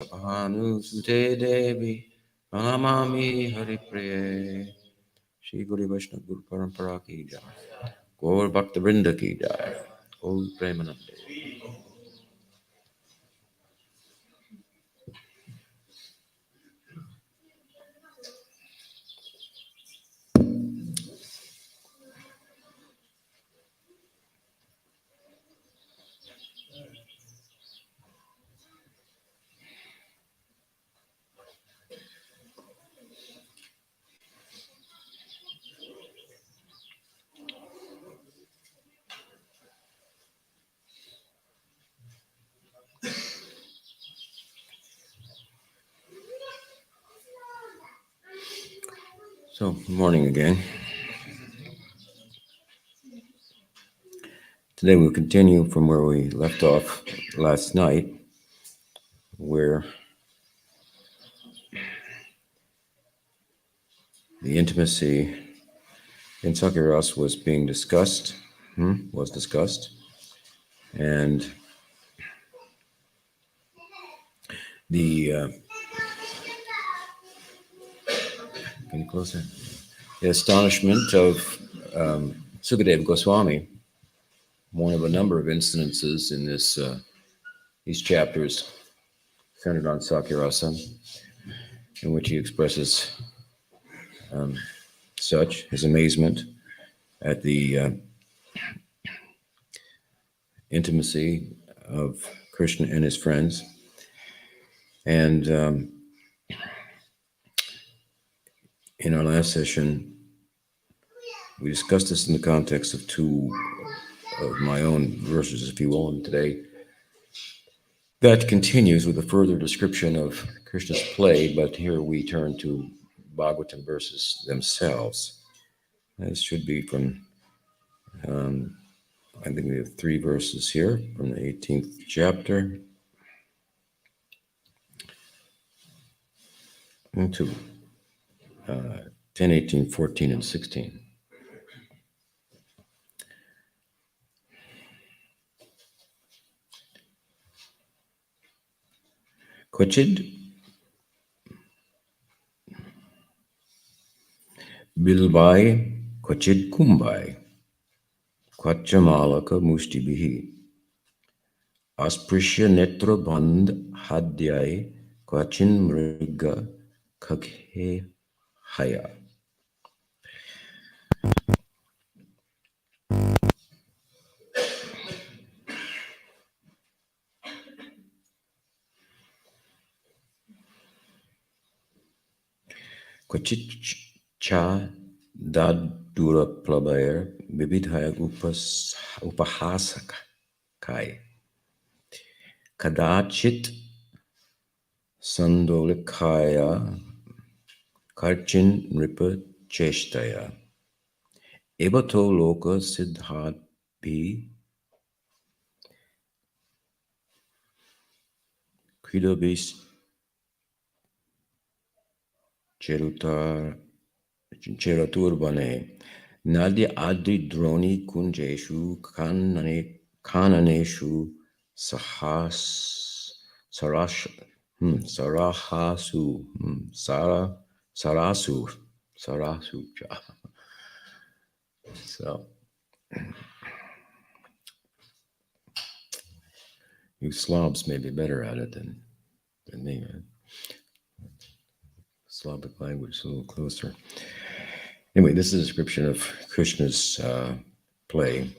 Bhanusute Devi Pranamami Haripriye Shri Guru Vaishnava Guru Parampara Ki Jai Gaur Bhakta Vrinda Ki Jai Gaur Premanande. So, good morning again. Today we'll continue from where we left off last night, where the intimacy in Sakiras was being discussed, and the can you close that? The astonishment of Sukadeva Goswami, one of a number of incidences in these chapters centered on Sakirasa, in which he expresses such his amazement at the intimacy of Krishna and his friends. And in our last session, we discussed this in the context of two of my own verses, if you will, and today that continues with a further description of Krishna's play, but here we turn to Bhagavatam verses themselves. This should be from, I think we have 3 verses here from the 18th chapter. To 10, 18, 14, and 16. Kvachid Bilbai Kvachid Kumbai Kvachamalaka Mustibihi Asprishya Netra Bandh Hadyai Kvachin Mriga Kakhe Haya. Kvachit cha dadura plabayer bibidhaya upahasakai kadachit sandolikaya karchin ripa cheshtaya ebato loka siddhabhi kridabis Cheraturbane Nadia Adri Droni Kunjeshu Kananeshu Sarahasu Sarasu. So you Slavs may be better at it than me. Slavic language, a little closer. Anyway, this is a description of Krishna's play.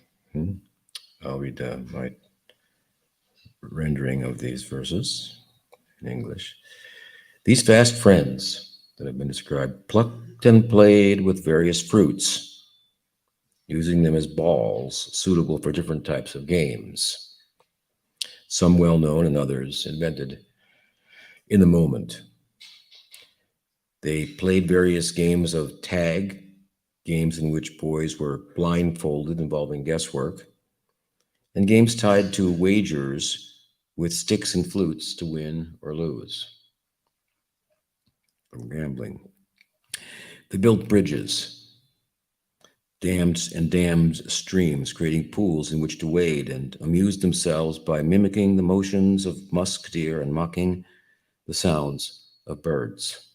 I'll read my rendering of these verses in English. These fast friends that have been described plucked and played with various fruits, using them as balls suitable for different types of games, some well-known and others invented in the moment. They played various games of tag, games in which boys were blindfolded involving guesswork, and games tied to wagers with sticks and flutes to win or lose. From gambling. They built bridges, dammed streams, creating pools in which to wade, and amused themselves by mimicking the motions of musk deer and mocking the sounds of birds.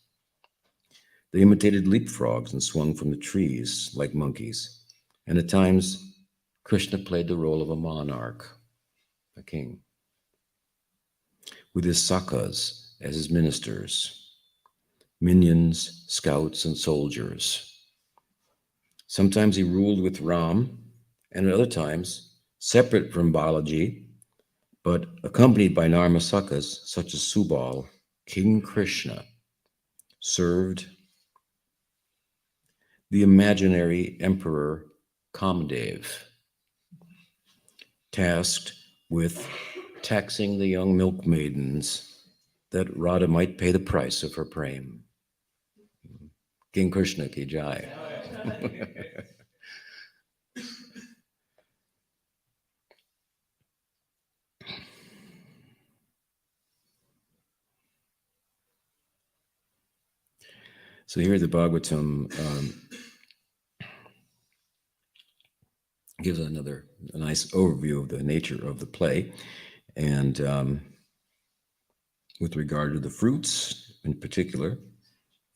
They imitated leapfrogs and swung from the trees like monkeys. And at times, Krishna played the role of a monarch, a king, with his sakhas as his ministers, minions, scouts, and soldiers. Sometimes he ruled with Ram, and at other times, separate from Balaji, but accompanied by Narmasakas such as Subal, King Krishna served the imaginary emperor Kamdev, tasked with taxing the young milk maidens that Radha might pay the price of her prem. King Krishna ki jai. So here the Bhagavatam gives a nice overview of the nature of the play. And with regard to the fruits in particular,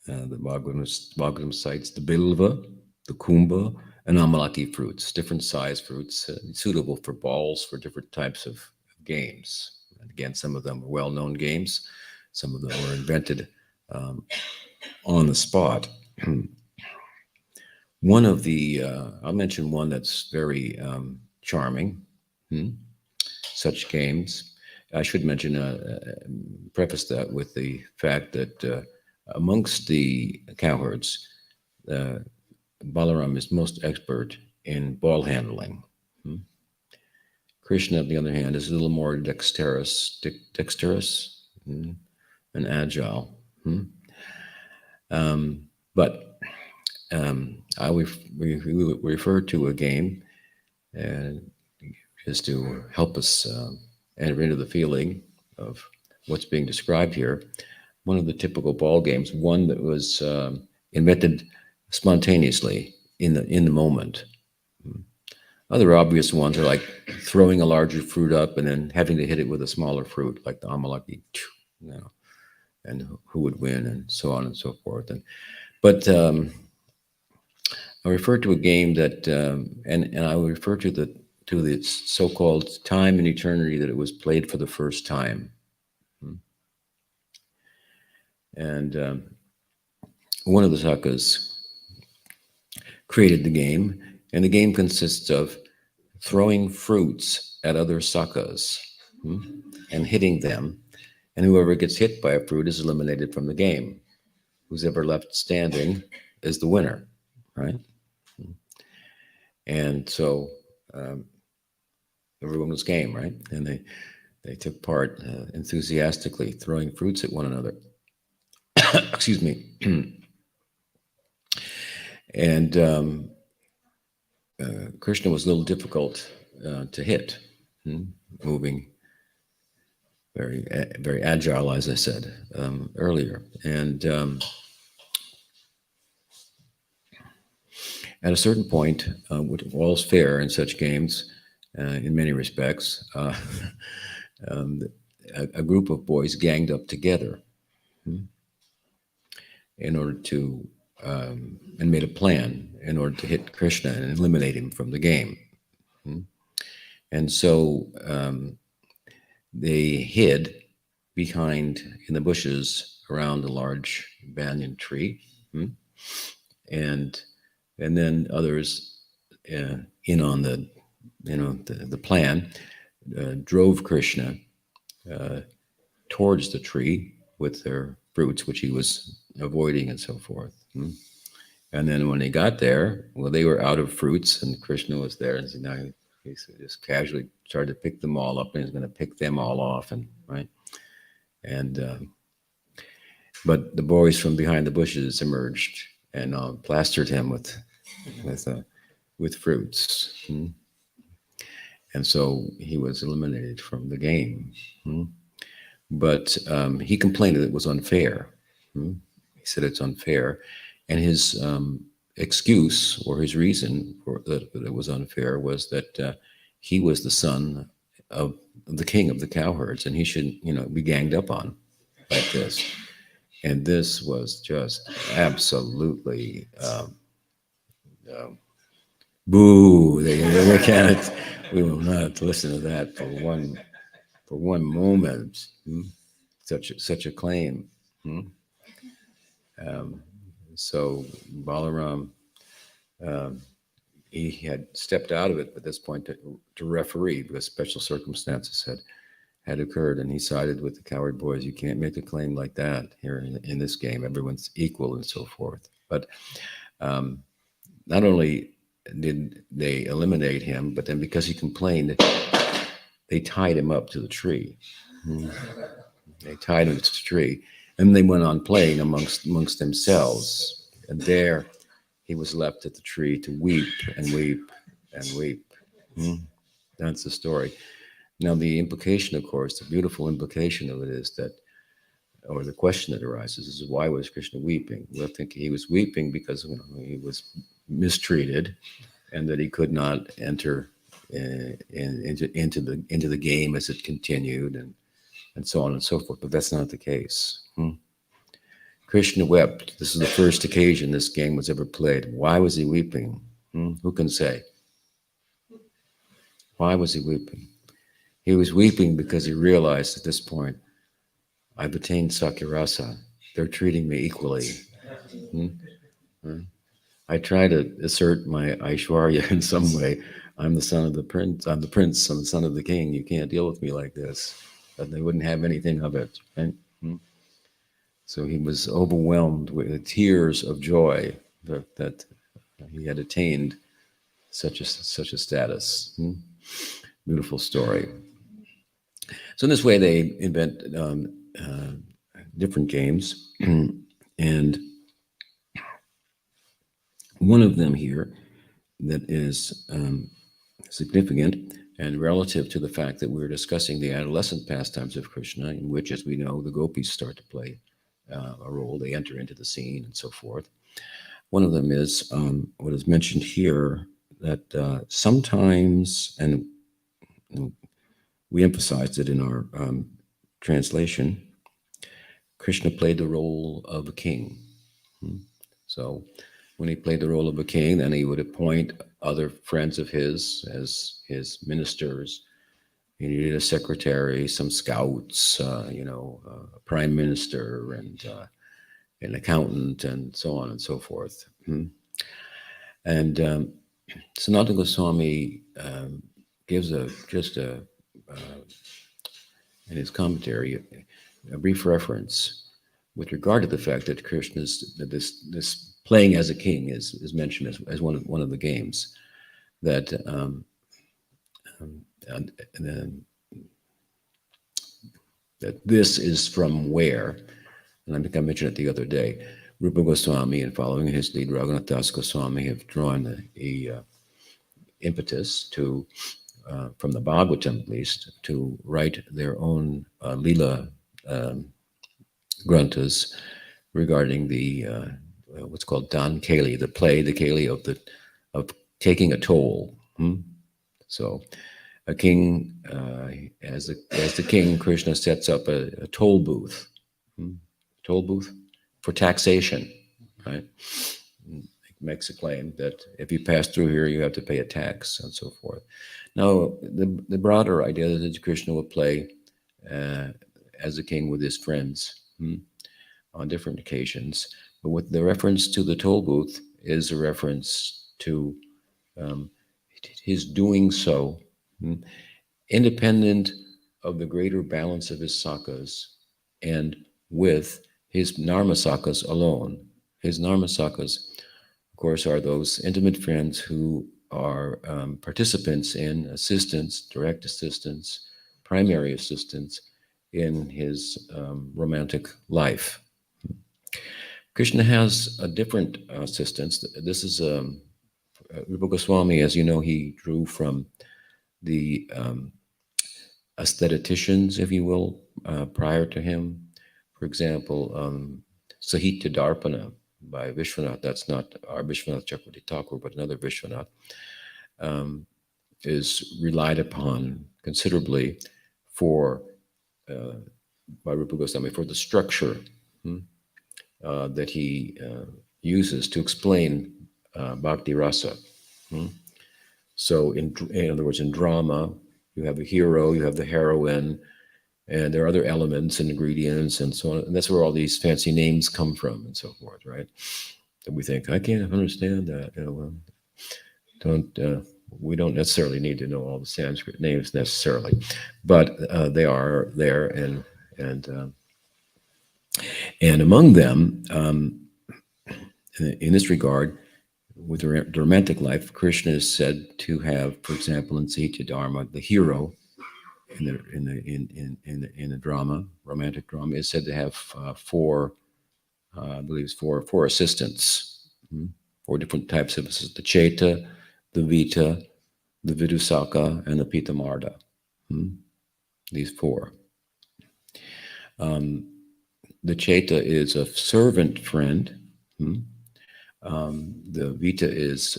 the Bhagavatam cites the bilva, the kumbha, and amalaki fruits, different size fruits, suitable for balls for different types of games. And again, some of them are well-known games. Some of them were invented on the spot. One of the, I'll mention one that's very charming. Such games. I should mention, preface that with the fact that amongst the cowherds, Balaram is most expert in ball handling. Krishna, on the other hand, is a little more dexterous and agile. But we refer to a game just to help us enter into the feeling of what's being described here. One of the typical ball games, one that was invented spontaneously in the moment. Other obvious ones are like throwing a larger fruit up and then having to hit it with a smaller fruit, like the amalaki, and who would win, and so on and so forth. But I refer to a game that, and I would refer to the so-called time and eternity that it was played for the first time. And one of the sakas created the game, and the game consists of throwing fruits at other sakas and hitting them, and whoever gets hit by a fruit is eliminated from the game. Who's ever left standing is the winner, right? And so everyone was game, right? And they took part enthusiastically throwing fruits at one another. Excuse me. And Krishna was a little difficult to hit, moving very, very agile, as I said earlier. And at a certain point, which all's fair in such games, in many respects, a group of boys ganged up together in order to, and made a plan in order to hit Krishna and eliminate him from the game. And so they hid behind in the bushes around a large banyan tree, and then others in on the plan drove Krishna towards the tree with their fruits, which he was avoiding, and so forth. And then when they got there, well, they were out of fruits, and Krishna was there, and so now he just casually started to pick them all up, and he's going to pick them all off, and right. And but the boys from behind the bushes emerged and plastered him with fruits, and so he was eliminated from the game. But he complained that it was unfair. He said it's unfair, and his excuse or his reason for that it was unfair was that he was the son of the king of the cowherds, and he should, be ganged up on. like this. And this was just absolutely boo. They can't. We will not listen to that for one moment. Such a claim. Um, so Balaram, um, he had stepped out of it at this point to referee because special circumstances had occurred, and he sided with the coward boys. You can't make a claim like that here in this game. Everyone's equal and so forth. But um, not only did they eliminate him, but then because he complained, they tied him up to the tree. They tied him to the tree, and they went on playing amongst themselves. And there, he was left at the tree to weep and weep and weep. That's the story. Now, the implication, of course, the beautiful implication of it is that, or the question that arises is, why was Krishna weeping? Well, I think he was weeping because he was mistreated, and that he could not enter into the game as it continued, and so on and so forth. But that's not the case. Krishna wept. This is the first occasion this game was ever played. Why was he weeping? Who can say? Why was he weeping? He was weeping because he realized at this point, I've attained Sakirasa. They're treating me equally. I try to assert my Aishwarya in some way. I'm the son of the prince. I'm the prince. I'm the son of the king. You can't deal with me like this. But they wouldn't have anything of it. Right? So he was overwhelmed with tears of joy that he had attained such a status. Beautiful story. So in this way, they invent different games, and one of them here that is significant and relative to the fact that we're discussing the adolescent pastimes of Krishna, in which, as we know, the gopis start to play a role. They enter into the scene and so forth. One of them is what is mentioned here, that sometimes, and we emphasized it in our translation, Krishna played the role of a king. So when he played the role of a king, then he would appoint other friends of his as his ministers. He needed a secretary, some scouts, a prime minister, and an accountant, and so on and so forth. And Sanatana Goswami gives in his commentary a brief reference with regard to the fact that this playing as a king is mentioned as one of the games, that that this is from where, and I think I mentioned it the other day. Rupa Goswami, and following his lead, Raghunath Das Goswami, have drawn a impetus to, from the Bhagavatam at least, to write their own Lila granthas regarding the what's called Dan Keli, the Keli of taking a toll. So, a king, as the king, Krishna sets up a toll booth, for taxation, right? Makes a claim that if you pass through here, you have to pay a tax and so forth. Now, the broader idea is that Krishna will play as a king with his friends on different occasions, but with the reference to the toll booth is a reference to his doing so independent of the greater balance of his sakas and with his narmasakas alone. His narmasakas, of course, are those intimate friends who are participants in assistance, direct assistance, primary assistance in his romantic life. Krishna has a different assistance. This is Rupa Goswami, as you know, he drew from the aestheticians, if you will, prior to him. For example, Sahitya Darpana by Vishwanath, that's not our Vishwanath Chakravarti Thakur, but another Vishwanath, is relied upon considerably for by Rupa Goswami for the structure that he uses to explain bhakti rasa. So, in other words, in drama, you have a hero, you have the heroine, and there are other elements and ingredients and so on. And that's where all these fancy names come from and so forth, right? And we think, I can't understand that. We don't necessarily need to know all the Sanskrit names necessarily, but they are there, and among them, in this regard, with the romantic life, Krishna is said to have, for example, in Sita Dharma, the hero in the drama, romantic drama, is said to have four, I believe it's four assistants, four different types of assistants: the Cheta, the Vita, the Vidusaka, and the Pitamarda. These four. The Cheta is a servant friend. The Vita is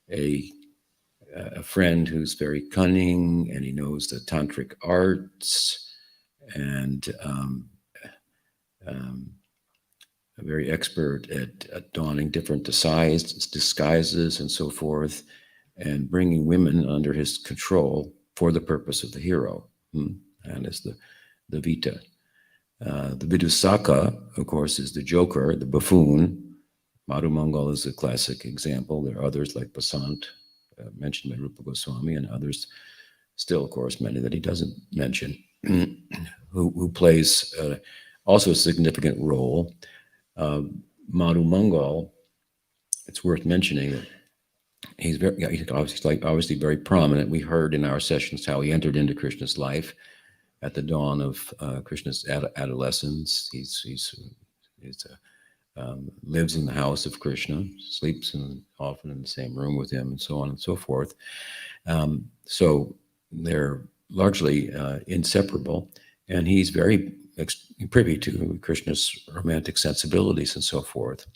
a friend who's very cunning, and he knows the tantric arts, and very expert at donning different disguises and so forth, and bringing women under his control for the purpose of the hero. And is the Vita. The Vidusaka, of course, is the joker, the buffoon. Madhu Mangal is a classic example. There are others like Basant, mentioned by Rupa Goswami, and others still, of course, many that he doesn't mention, who plays also a significant role. Madhu Mangal, it's worth mentioning that he's obviously very prominent. We heard in our sessions how he entered into Krishna's life at the dawn of Krishna's adolescence. He lives in the house of Krishna, sleeps often in the same room with him, and so on and so forth. So they're largely inseparable, and he's very privy to Krishna's romantic sensibilities and so forth.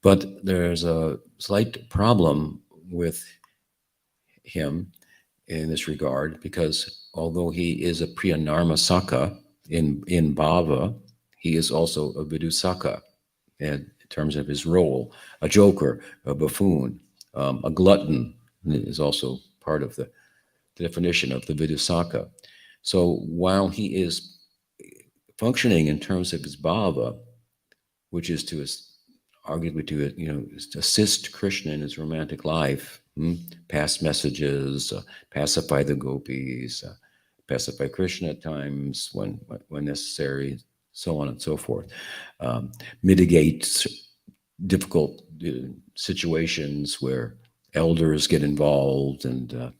But there's a slight problem with him in this regard, because although he is a Priyanarmasaka in bhava, he is also a Vidusaka in terms of his role, a joker, a buffoon, a glutton is also part of the definition of the Vidusaka. So while he is functioning in terms of his bhava, which is to arguably to assist Krishna in his romantic life, pass messages, pacify the gopis, pacify Krishna at times when necessary, so on and so forth, mitigate difficult situations where elders get involved and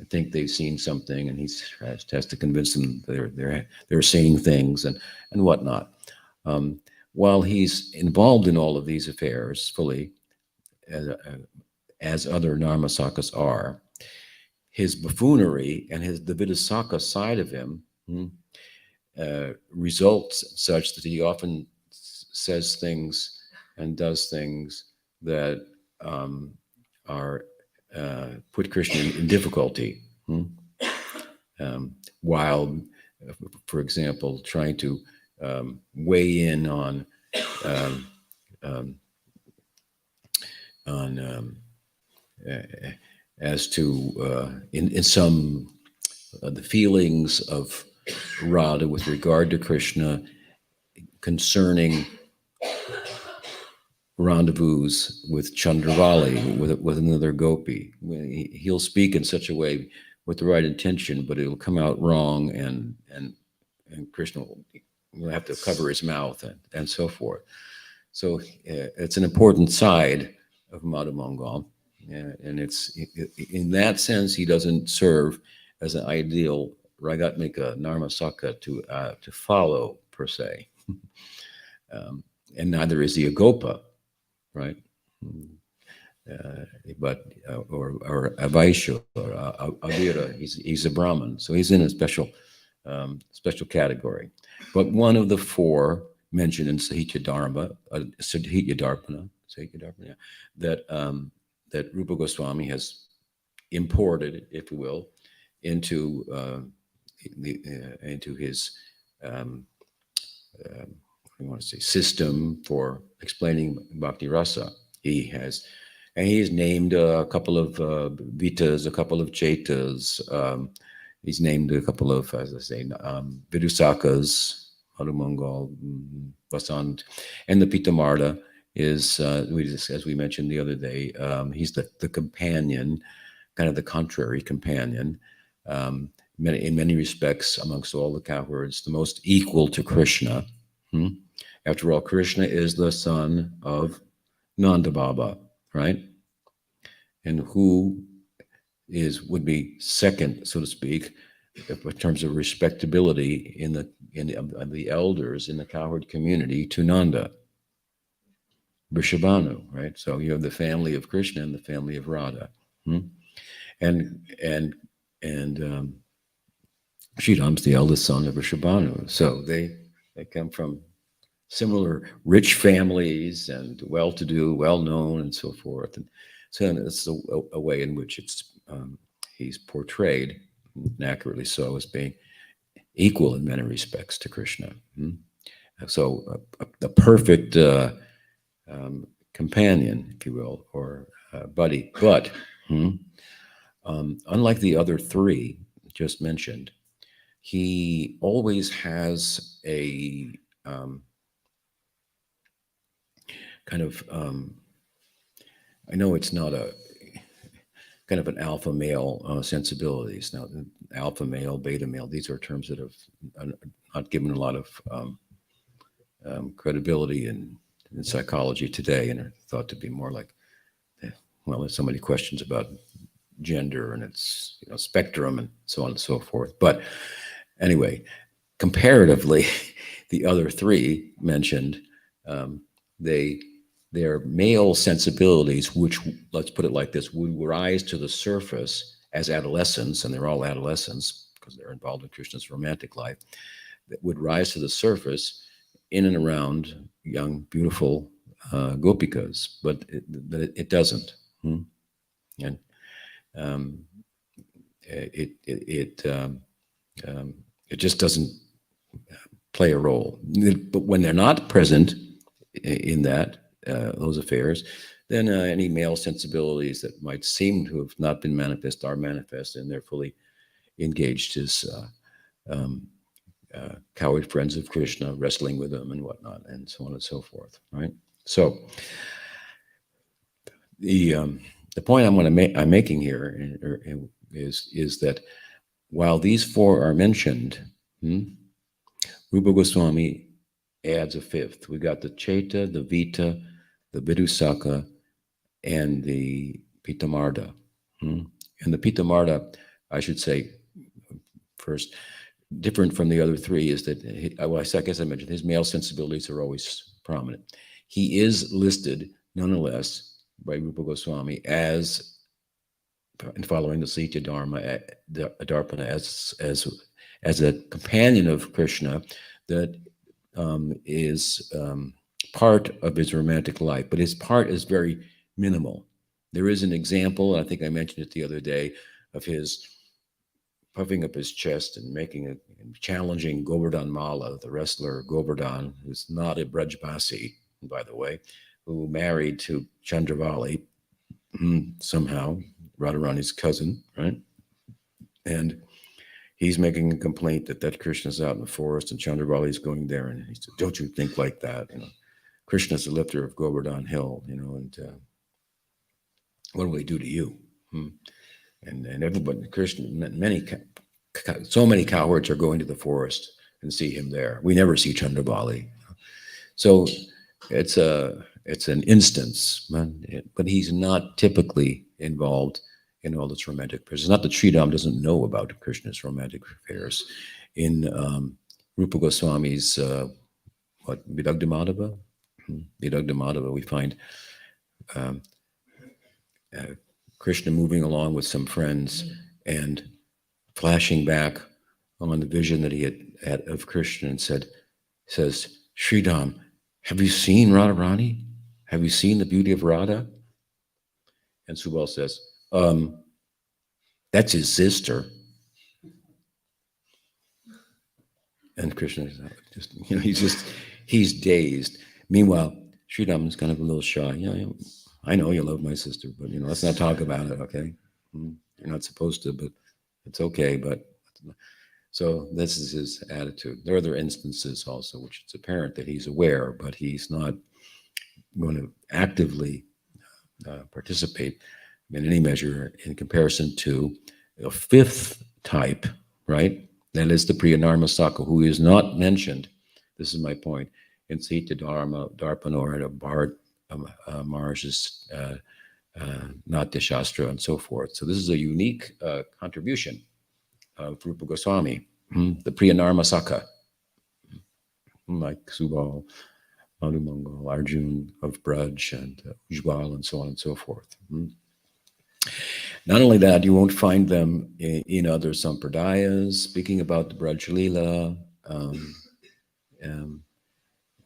think they've seen something, and he has to convince them they're seeing things and whatnot. While he's involved in all of these affairs fully, as other Narmasakas are, his buffoonery and the Vidusaka side of him results such that he often says things and does things that are put Krishna in difficulty. While, for example, trying to weigh in on as to in some the feelings of Radha with regard to Krishna concerning rendezvous with Chandravali, with another gopi. He'll speak in such a way with the right intention, but it'll come out wrong, and Krishna will have to cover his mouth and so forth. So it's an important side of Madhu Mangal, and it's in that sense he doesn't serve as an ideal Ragatmika Narmasaka to follow per se, and neither is he a Gopa, right? But or a Vaishya or a Vira, he's a Brahmin, so he's in a special category. But one of the four mentioned in Sahitya Dharmana, that Rupa Goswami has imported, if you will, into his um, I want to say system for explaining bhakti rasa. He has, and he's named a couple of vitas, a couple of chetas. He's named a couple of, as I say, vidusakas, Hanumangal, Vasant, and the Pitamarda is, as we mentioned the other day, he's the companion, kind of the contrary companion. In many respects, amongst all the cowherds, the most equal to Krishna. After all, Krishna is the son of Nanda Baba, right? And who would be second, so to speak, in terms of respectability in the elders in the cowherd community to Nanda, Vrishabhanu, right? So you have the family of Krishna and the family of Radha, and Sridham's the eldest son of Vrishabhanu. So they come from similar rich families and well-to-do, well-known, and so forth. And so it's a way in which he's portrayed, and accurately so, as being equal in many respects to Krishna. So the perfect companion, if you will, or buddy. But unlike the other three just mentioned, he always has a kind of, I know it's not a kind of an alpha male sensibilities. Now, alpha male, beta male, these are terms that have not given a lot of credibility in psychology today, and are thought to be more like, well, there's so many questions about gender and its spectrum and so on and so forth. But anyway, comparatively, the other three mentioned, their male sensibilities, which, let's put it like this, would rise to the surface as adolescents, and they're all adolescents because they're involved in Krishna's romantic life, that would rise to the surface in and around young, beautiful gopikas, but it doesn't. And it just doesn't play a role. But when they're not present in those affairs, then any male sensibilities that might seem to have not been manifest are manifest, and they're fully engaged as coward friends of Krishna, wrestling with him and whatnot, and so on and so forth. Right. So the point I'm making here is that while these four are mentioned, Rupa Goswami adds a fifth. We got the Cheta, the Vita, the Vidusaka, and the Pitamarda. And the Pitamarda, I should say first, different from the other three, is that, I guess I mentioned, his male sensibilities are always prominent. He is listed, nonetheless, by Rupa Goswami as, and following the Sitya Dharma, Darpana, as a companion of Krishna that is part of his romantic life, but his part is very minimal. There is an example, I think I mentioned it the other day, of his puffing up his chest and challenging Govardhan Mala, the wrestler Govardhan, who's not a Brajbasi, by the way, who married to Chandravali somehow, Radharani's cousin, right? And he's making a complaint that Krishna's out in the forest and Chandravali is going there, and he said, "Don't you think like that? Krishna's the lifter of Govardhan Hill, and what do we do to you?" And everybody, Krishna, so many cowherds are going to the forest and see him there. We never see Chandravali. So it's an instance, but he's not typically involved in all this romantic affairs. It's not that Sridham doesn't know about Krishna's romantic affairs. In Rupa Goswami's Vidagdhamadava? Vidagdhamadava, we find Krishna moving along with some friends and flashing back on the vision that he had of Krishna and says, "Sridham, have you seen Radharani? Have you seen the beauty of Radha?" And Subal says, "That's his sister." And Krishna is just, he's dazed. Meanwhile, Sri Ram is kind of a little shy. I know you love my sister, but let's not talk about it, okay? You're not supposed to, but it's okay. But so this is his attitude. There are other instances also, which it's apparent that he's aware, but he's not going to actively participate in any measure in comparison to a fifth type, right? That is the Priyanarmasaka, who is not mentioned. This is my point. In Sita Dharma, Darpanora, Bharat Maharaj's Natya Shastra, and so forth. So this is a unique contribution of Rupa Goswami, the Priyanarmasaka, like Subal, Madhumangal, Arjun of Braj, and Ujjwal, and so on and so forth. Not only that, you won't find them in other sampradayas. Speaking about the Braj Lila,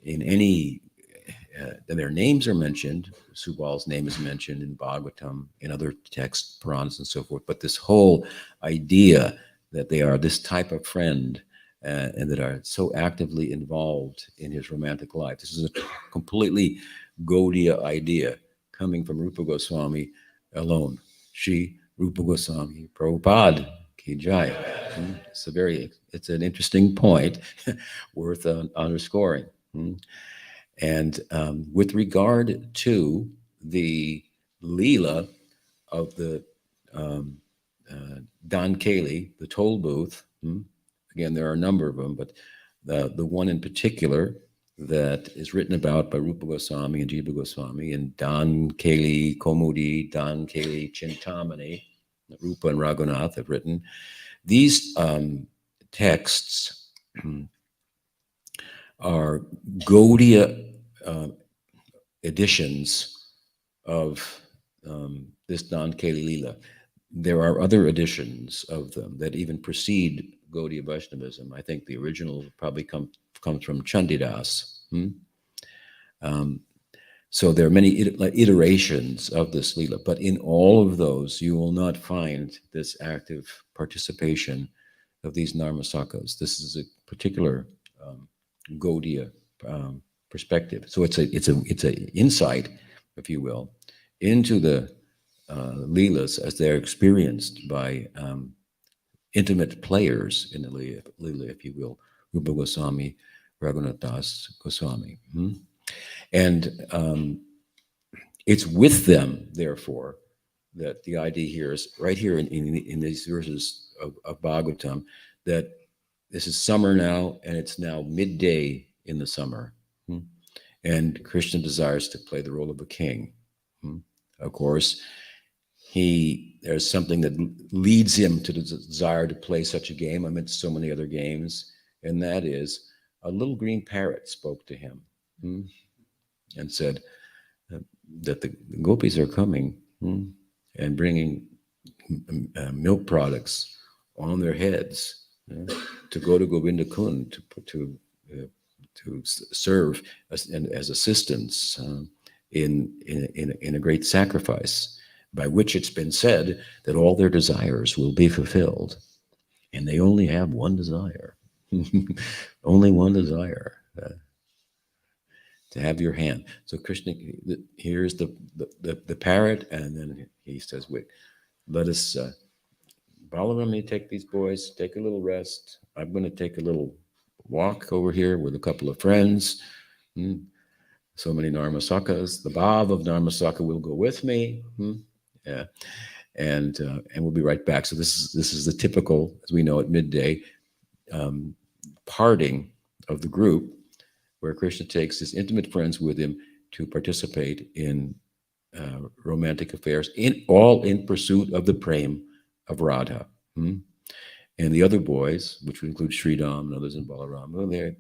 in any, their names are mentioned. Subal's name is mentioned in Bhagavatam, in other texts, Puranas, and so forth. But this whole idea that they are this type of friend and that are so actively involved in his romantic life. This is a completely Gaudiya idea coming from Rupa Goswami alone. Shri Rupa Goswami Prabhupada Ki Jai. It's an interesting point worth underscoring. And with regard to the Leela of the Dan Keli, the toll booth, again, there are a number of them, but the one in particular that is written about by Rupa Goswami and Jiva Goswami and Dan Keli Komudi, Dan Keli Chintamani, Rupa and Raghunath have written. These texts are Gaudiya editions of this Dan Keli Lila. There are other editions of them that even precede Gaudiya Vaishnavism. I think the original probably comes from Chandidas. So there are many iterations of this Lila, but in all of those, you will not find this active participation of these Narmasakas. This is a particular Gaudiya perspective. So it's a insight, if you will, into the Leelas as they're experienced by intimate players in the Leela, if you will, Rupa Goswami, Raghunath Das Goswami. And it's with them, therefore, that the idea here is right here in these verses of Bhagavatam, that this is summer now, and it's now midday in the summer. And Krishna desires to play the role of a king. Of course, there's something that leads him to the desire to play such a game amidst so many other games, and that is a little green parrot spoke to him and said that the gopis are coming and bringing milk products on their heads to go to Govinda Kund to serve as assistants in a great sacrifice, by which it's been said that all their desires will be fulfilled, and they only have one desire, only one desire, to have your hand. So Krishna, here's the parrot, and then he says, "Wait, let us." Balaram, you take these boys, take a little rest. I'm going to take a little walk over here with a couple of friends. So many Narmasakas. The Bhav of Narmasaka will go with me. Yeah. And we'll be right back. So this is the typical, as we know, at midday, parting of the group, where Krishna takes his intimate friends with him to participate in romantic affairs, all in pursuit of the prem of Radha. And the other boys, which would include Sridham and others in Balaram, well, they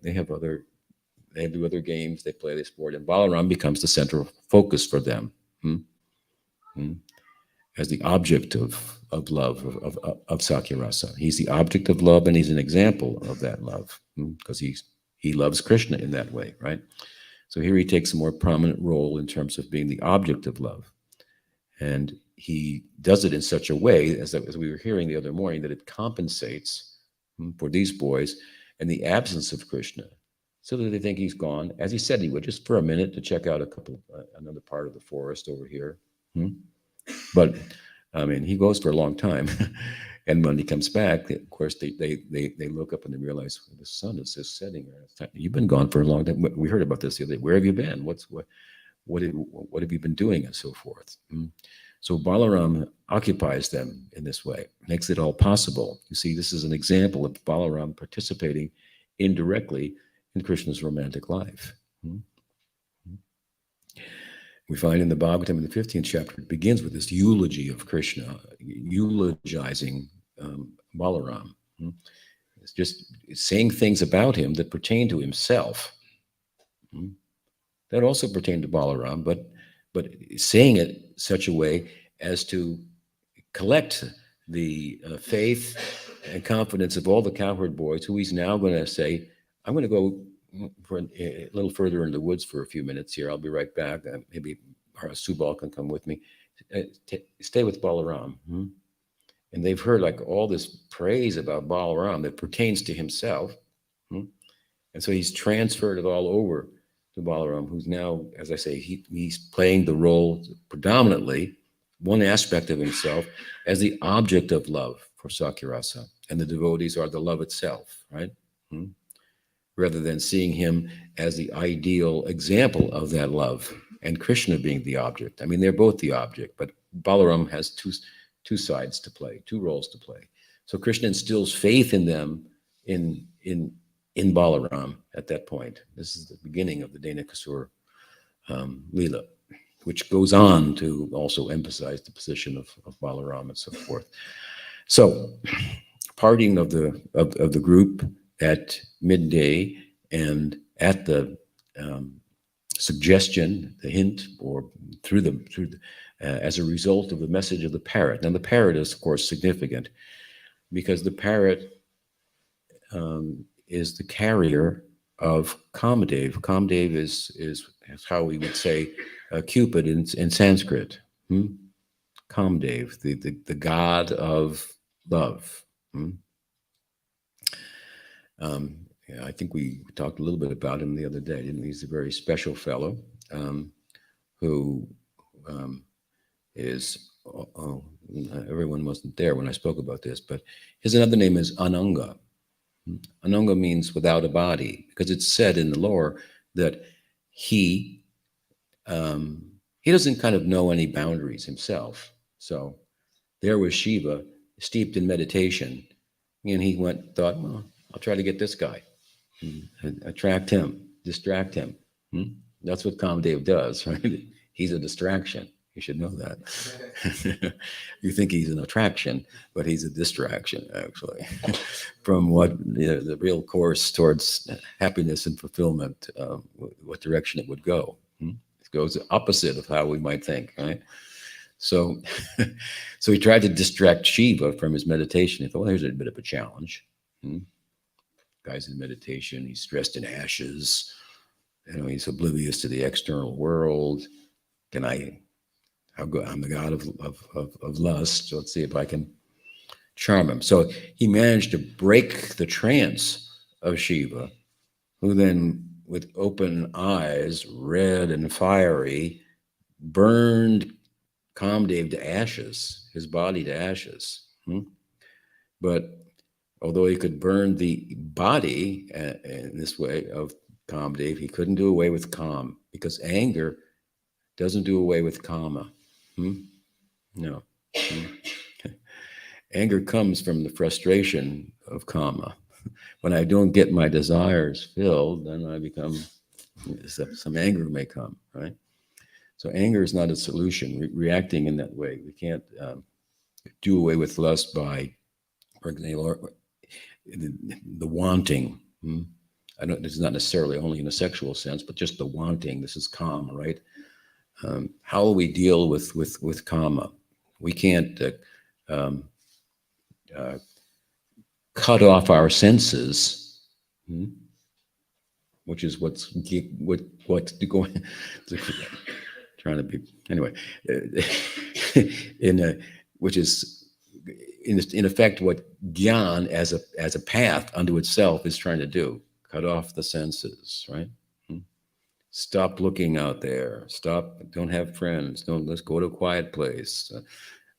do other games, they play, they sport, and Balaram becomes the central focus for them as the object of love, of Sakyarasa. He's the object of love, and he's an example of that love, because he loves Krishna in that way, right? So here he takes a more prominent role in terms of being the object of love. And he does it in such a way, as we were hearing the other morning, that it compensates for these boys and the absence of Krishna, so that they think he's gone, as he said he would, just for a minute to check out another part of the forest over here. But I mean, he goes for a long time, and when he comes back, of course, they look up and they realize the sun is just setting. You've been gone for a long time. We heard about this the other day. Where have you been? What have you been doing, and so forth. So Balaram occupies them in this way, makes it all possible. You see, this is an example of Balaram participating indirectly in Krishna's romantic life. We find in the Bhagavatam in the 15th chapter, it begins with this eulogy of Krishna, eulogizing Balaram. It's just saying things about him that pertain to himself. That also pertain to Balaram, but saying it such a way as to collect the faith and confidence of all the cowherd boys, who he's now going to say, I'm going to go for a little further in the woods for a few minutes here. I'll be right back. Maybe Subal can come with me. Stay with Balaram. And they've heard like all this praise about Balaram that pertains to himself. And so he's transferred it all over to Balaram, who's now, as I say, he's playing the role predominantly, one aspect of himself, as the object of love for Sakyarasa. And the devotees are the love itself, right? Rather than seeing him as the ideal example of that love, and Krishna being the object. I mean, they're both the object, but Balaram has two sides to play, two roles to play. So Krishna instills faith in them in Balaram at that point. This is the beginning of the Kishora-Lila, which goes on to also emphasize the position of Balaram and so forth. So, parting of the group at midday, and at the suggestion, the hint, or as a result of the message of the parrot. Now, the parrot is, of course, significant because the parrot is the carrier of Kamadev. Kamadev is how we would say Cupid in Sanskrit. Kamadev, the god of love. I think we talked a little bit about him the other day, didn't we? He's a very special fellow who is, everyone wasn't there when I spoke about this, but his another name is Ananga. Ananga means without a body, because it's said in the lore that he doesn't kind of know any boundaries himself. So there was Shiva, steeped in meditation, and he thought, well, I'll try to get this guy, attract him, distract him. That's what Kamadev does, right? He's a distraction. You should know that. You think he's an attraction, but he's a distraction, actually, from what the real course towards happiness and fulfillment, what direction it would go. It goes opposite of how we might think, right? So, so he tried to distract Shiva from his meditation. He thought, well, here's a bit of a challenge. Guy's in meditation. He's dressed in ashes. He's oblivious to the external world. I'm the god of lust. So let's see if I can charm him. So he managed to break the trance of Shiva, who then, with open eyes, red and fiery, burned Kamadev to ashes, his body to ashes. But although he could burn the body in this way of Kamadev, he couldn't do away with Kam, because anger doesn't do away with Kama. No. Anger comes from the frustration of Kama. When I don't get my desires filled, then I become, some anger may come, right? So anger is not a solution, reacting in that way. We can't do away with lust by, for example, the wanting. This is not necessarily only in a sexual sense, but just the wanting. This is Kama, right? How will we deal with Kama? We can't cut off our senses, which is what's going. Trying to be anyway, which is in effect, what Gyan as a path unto itself is trying to do. Cut off the senses, right? Stop looking out there. Stop. Don't have friends. Don't. Let's go to a quiet place,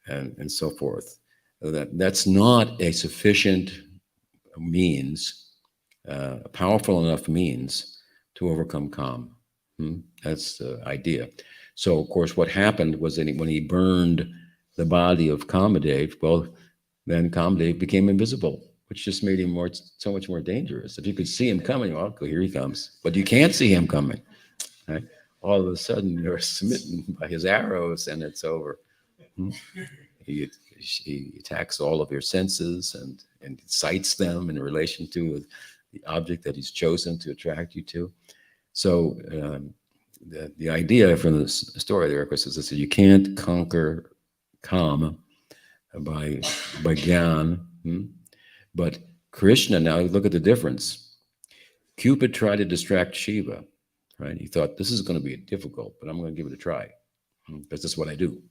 and so forth. That's not a sufficient means, a powerful enough means to overcome Kam. That's the idea. So, of course, what happened was that when he burned the body of Kamadev, well, then Kamadev became invisible, which just made him so much more dangerous. If you could see him coming, well, here he comes. But you can't see him coming. Right? All of a sudden, you're smitten by his arrows, and it's over. He attacks all of your senses and cites them in relation to the object that he's chosen to attract you to. So the idea from the story there, of course, is that you can't conquer Kam by Gyan. But Krishna, now look at the difference. Cupid tried to distract Shiva. Right? He thought, this is going to be difficult, but I'm going to give it a try because that's what I do.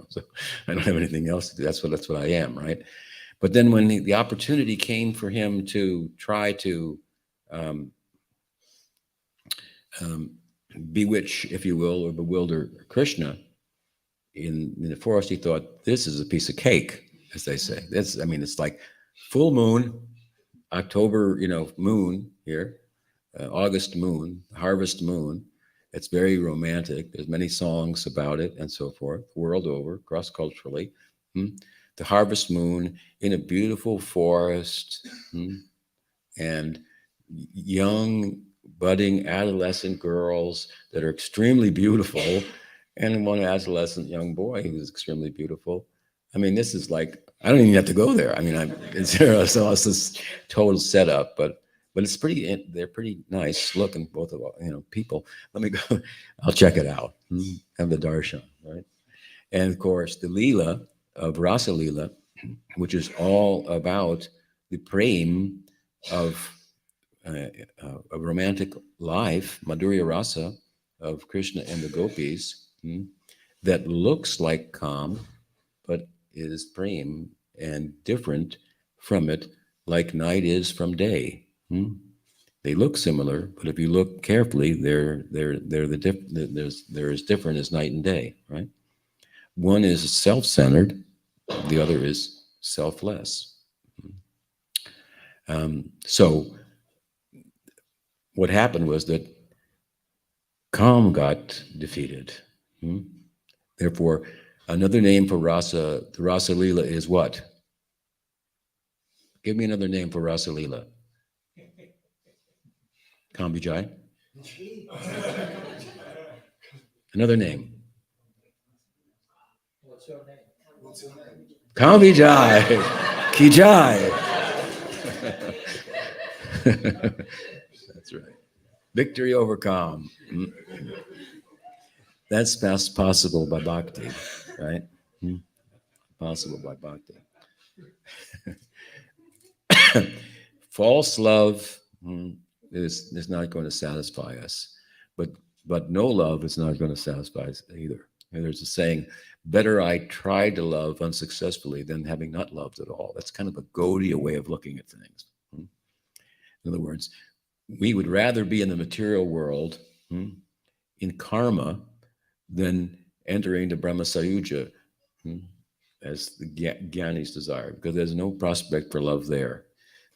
So I don't have anything else to do. That's what I am, right? But then when the opportunity came for him to try to bewitch, if you will, or bewilder Krishna in the forest, he thought, this is a piece of cake, as they say. It's like full moon, October, moon here. August moon, harvest moon. It's very romantic. There's many songs about it and so forth, world over, cross-culturally. The harvest moon in a beautiful forest, and young, budding, adolescent girls that are extremely beautiful, and one adolescent young boy who's extremely beautiful. This is like, I don't even have to go there. It's this total setup, but it's they're pretty nice looking, both of people. Let me go, I'll check it out. Have the darshan, right? And of course, the Leela of Rasa Leela, which is all about the prem of a romantic life, Madhurya Rasa of Krishna and the gopis, that looks like Kam, but is prem and different from it, like night is from day. They look similar, but if you look carefully, they're as different as night and day, right? One is self-centered, the other is selfless. So what happened was that Kam got defeated. Therefore, another name for Rasa, the Rasa Leela is what? Give me another name for Rasa Leela. Kam Vijay? Another name. What's your name? Kam Vijay. Kijai. That's right. Victory over Kam. That's possible by bhakti, right? Possible by bhakti. False love is not going to satisfy us, but no love is not going to satisfy us either. And there's a saying, better I tried to love unsuccessfully than having not loved at all. That's kind of a Gaudiya way of looking at things. In other words, we would rather be in the material world in karma than entering the Brahma Sayuja as the Jnani's desire, because there's no prospect for love there.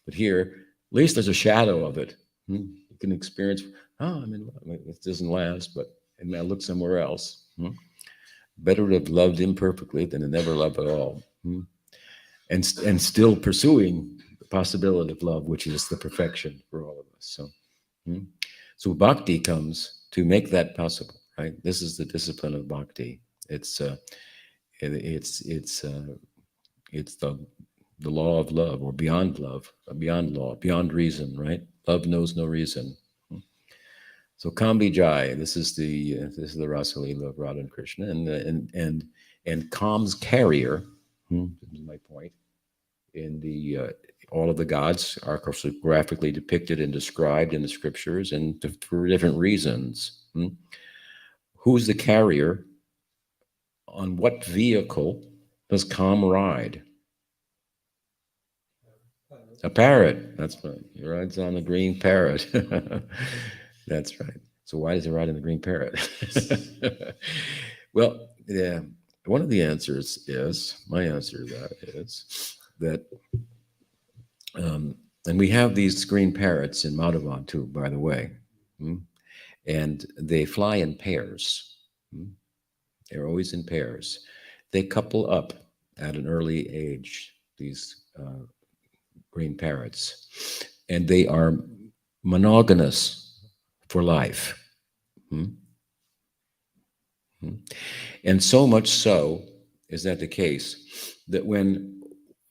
But here, at least there's a shadow of it. You can experience, I'm in love. It doesn't last, but it may look somewhere else. Better to have loved imperfectly than to never love at all. And still pursuing the possibility of love, which is the perfection for all of us. So bhakti comes to make that possible, right? This is the discipline of bhakti. It's the law of love, or beyond love, beyond law, beyond reason, right? Love knows no reason. So Kam Vijay, this is the Rasa Leela of Radha and Krishna, and Kam's carrier. This is my point. In the all of the gods are graphically depicted and described in the scriptures, and for different reasons. Who's the carrier? On what vehicle does Kam ride? A parrot. That's right. He rides on the green parrot. That's right. So why does he ride on the green parrot? Well, yeah. One of the answers is my answer to that is that, um, and we have these green parrots in Madhavan too, by the way, mm, and they fly in pairs. Mm. They're always in pairs. They couple up at an early age. These green parrots, and they are monogamous for life. Hmm? Hmm? And so much so is that the case that when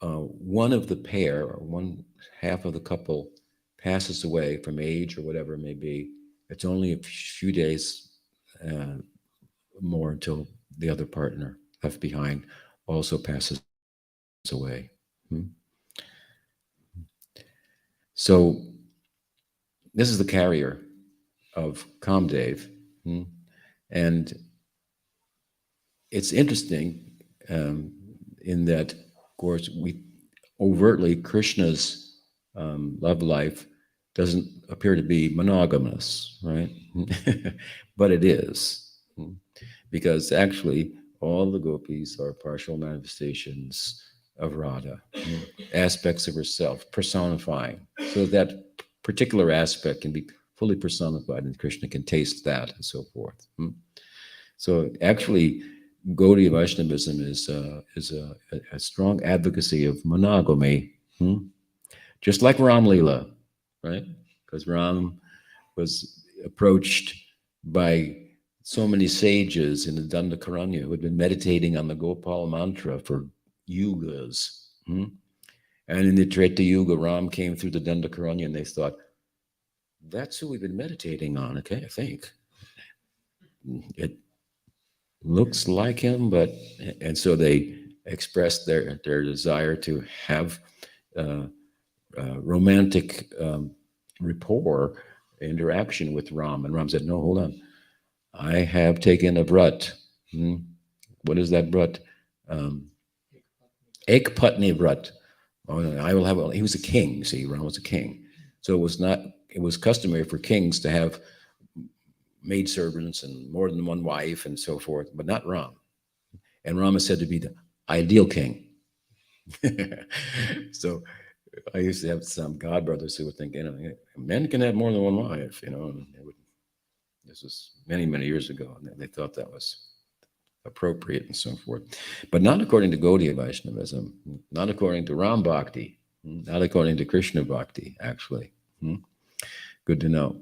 one of the pair or one half of the couple passes away from age or whatever it may be, it's only a few days uh, more until the other partner left behind also passes away. Hmm? So this is the carrier of Kamdev. Hmm? And it's interesting in that, of course, we overtly Krishna's love life doesn't appear to be monogamous, right? But it is, because actually all the gopis are partial manifestations of Radha, aspects of herself, personifying. So that particular aspect can be fully personified, and Krishna can taste that, and so forth. So actually, Gaudiya Vaishnavism is a strong advocacy of monogamy, just like Ram Lila, right? Because Ram was approached by so many sages in the Dandakaranya who had been meditating on the Gopal mantra for yugas. And in the Treta Yuga, Ram came through the Dandakaranya and they thought, that's who we've been meditating on, okay, I think. It looks like him, but, and so they expressed their desire to have romantic rapport, interaction with Ram. And Ram said, no, hold on. I have taken a vrat. What is that vrat? Ek Patni vrat. Oh, I will have. He was a king. See, Ram was a king, so it was not. It was customary for kings to have maidservants and more than one wife and so forth, but not Ram. And Ram is said to be the ideal king. So I used to have some godbrothers who would think, men can have more than one wife, and this was many, many years ago, and they thought that was appropriate and so forth. But not according to Gaudiya Vaishnavism, not according to Ram Bhakti, not according to Krishna Bhakti, actually. Good to know.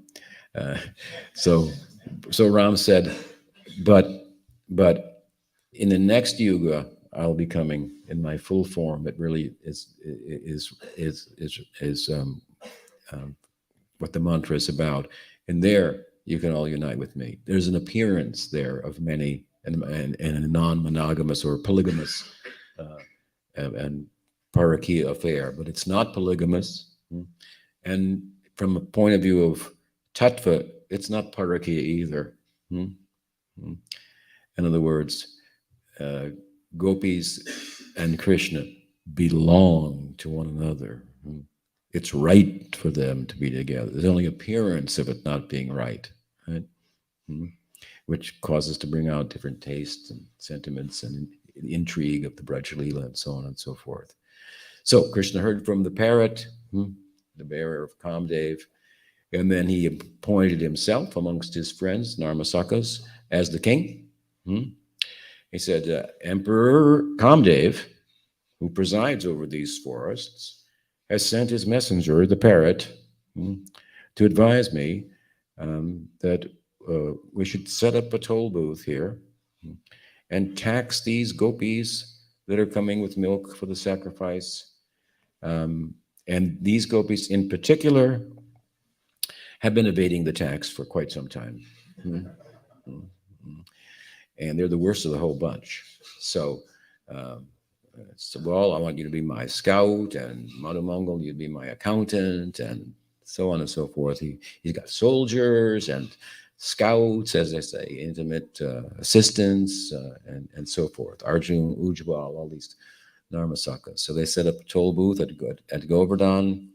So Ram said, but in the next yuga, I'll be coming in my full form. It really is what the mantra is about. And there, you can all unite with me. There's an appearance there of many and a non-monogamous or polygamous and parakia affair, but it's not polygamous. And from a point of view of tattva, it's not parakia either. In other words, gopis and Krishna belong to one another. It's right for them to be together. There's only appearance of it not being right? Which causes to bring out different tastes and sentiments and intrigue of the Braj-Lila and so on and so forth. So Krishna heard from the parrot, the bearer of Kamdev, and then he appointed himself amongst his friends, Narmasakas, as the king. He said, Emperor Kamdev, who presides over these forests, has sent his messenger, the parrot, to advise me that we should set up a toll booth here and tax these gopis that are coming with milk for the sacrifice. And these gopis in particular have been evading the tax for quite some time. And they're the worst of the whole bunch. So, well, I want you to be my scout, and Madhumangal, you'd be my accountant, and so on and so forth. He's got soldiers and scouts, as I say, intimate assistants, and so forth. Arjun, Ujjwal, all these Narmasaka. So they set up a toll booth at Govardhan.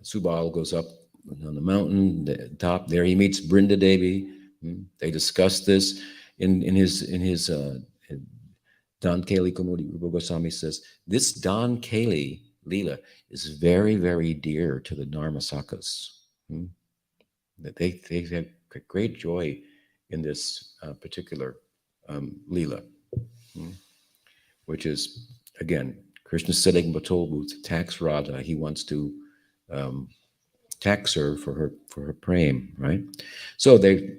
Subal goes up on the mountain, the top there. He meets Brinda Devi. They discuss this in his Don Keli Kumudi. Rupa Goswami says this Don Keli Lila is very, very dear to the Narmasakas. That they have great joy in this particular Lila, which is, again, Krishna setting up a toll booth, tax Radha. He wants to tax her for her prem, right? So they,